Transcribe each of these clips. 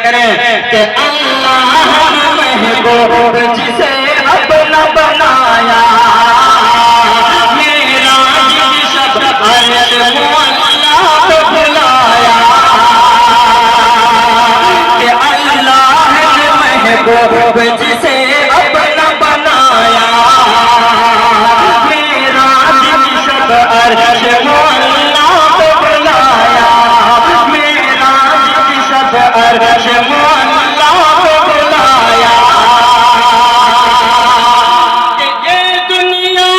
करें कि अल्लाह महबूब जिसे अपना बनाया, मेरा शब अल्लाह को बुलाया कि अल्लाह महबूब जिसे अपना बनाया, मेरा शब अल्लाह को बुलाया, मेरा शब अल्लाह को बुलाया कि ये दुनिया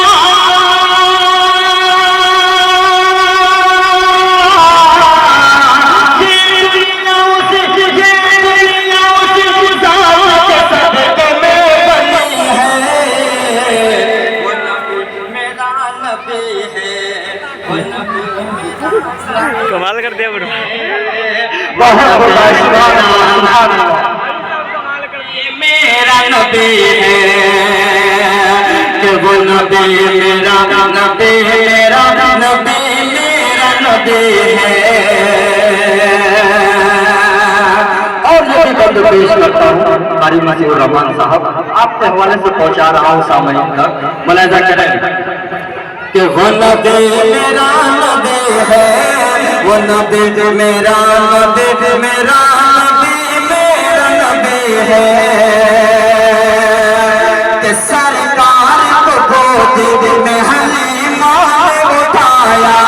कमाल कर दिया ब्रो। मेरा नबी है कि वो नबी मेरा नबी, मेरा नबी मेरा नबी है। और ये भी बंद पेश करता हूँ कारी मजीद रहमान साहब, आपके हवाले से पहुँचा रहा हूँ सामईन तक। मुलाहिजा करें कि वो नबी मेरा नबी है, वो नबी मेरा नबी, मेरा नबी मेरा नबी है कि सरकार को गोदी में हलीमा ने उठाया,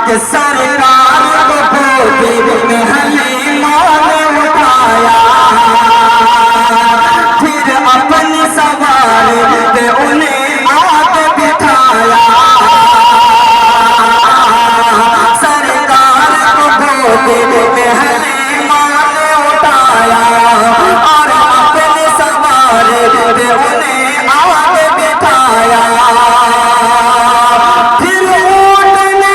कि सरकार को गोदी में हलीमा ने उठाया, फिर अपनी सवारी पे उन्हें आगे बिठाया, सरकार को गोदी में हलीमा ने उठाया और अपनी सवारी पे उन्हें आगे बिठाया, फिर ऊँटने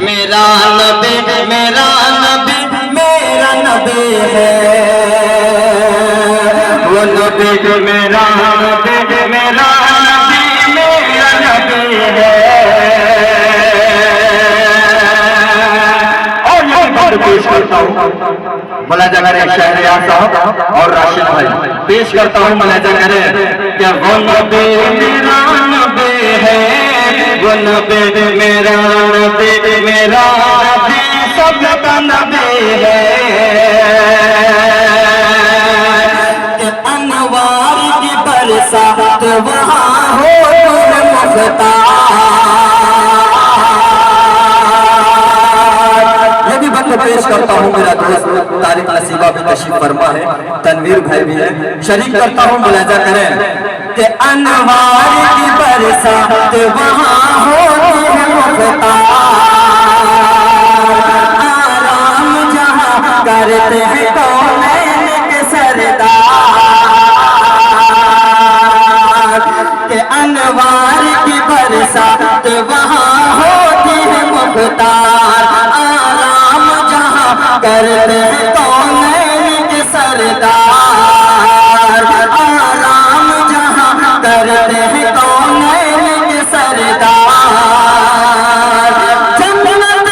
मेरा नबी, मेरा नबी मेरा नबी है, वो नबी मेरा नबी, मेरा नबी मेरा नबी है। और ये बात पेश करता हूँ मुलाहिजा करें शहरियार साहब और राशिद भाई, पेश करता हूँ मुलाहिजा करें कि वो नबी मेरा नबी है, वो नबी मेरा नबी, मेरा नबी सबका नबी है कि अनवार की बरसात वहाँ हो मुख्तार। ये भी बंद पेश करता हूँ मेरा दोस्त तारिक नसीबा भी तशरीफ फरमा है, तनवीर भाई भी है, शरीक करता हूँ मुलाहिजा करें कि अनवार की बरसात वहाँ हो मुख्तार, आराम जहाँ करते हैं कौनैन के सरदार, कि अनवार की बरसात वहाँ होती है मुख्तार, आराम जहाँ करते हैं कौनैन के सरदार, आराम जहाँ करते हैं कौनैन के सरदार। जन्नत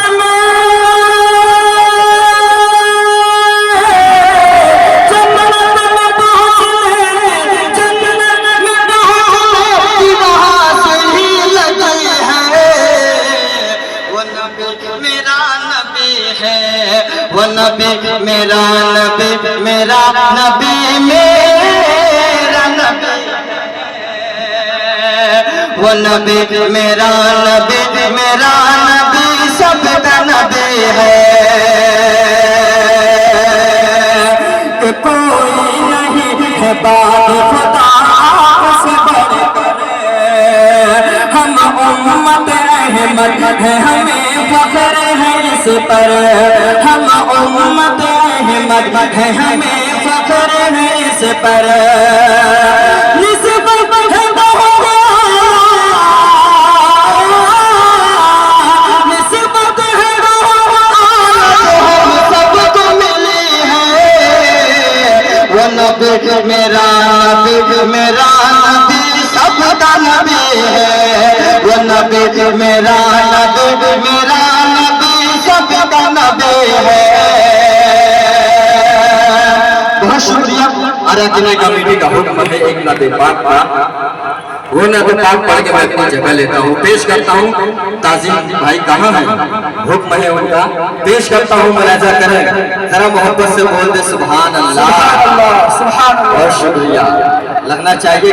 में पहुँचने, जन्नत में पहुँचने वहाँ से ही लगी है, वो नबी मेरा नबी है, वो नबी मेरा नबी, मेरा नबी मेरा नबी, वो नबी मेरा नबी, मेरा नबी सबका नबी है कि कोई नहीं है बात खुदा से बढ़कर, हम उम्मत अहमद है, हमें फख्र है इस पर, हम उम्मत अहमद है, हमें फख्र है इस पर। निस्बत है बहुत मेरा नबी सबका नबी है। वो नबी मेरा नबी सबका नबी है। बहुत शुक्रिया। आराधना कमेटी का हुक्म है एक नबी पाक का, वो नबी पाक पढ़ के मैं अपनी जगह लेता हूँ, पेश करता हूँ। ताजिम भाई कहाँ है? हुक्म है उनका, पेश करता हूँ। मुलाजा करें, जरा मोहब्बत से बोल दे सुभान अल्लाह। बहुत शुक्रिया। लगना चाहिए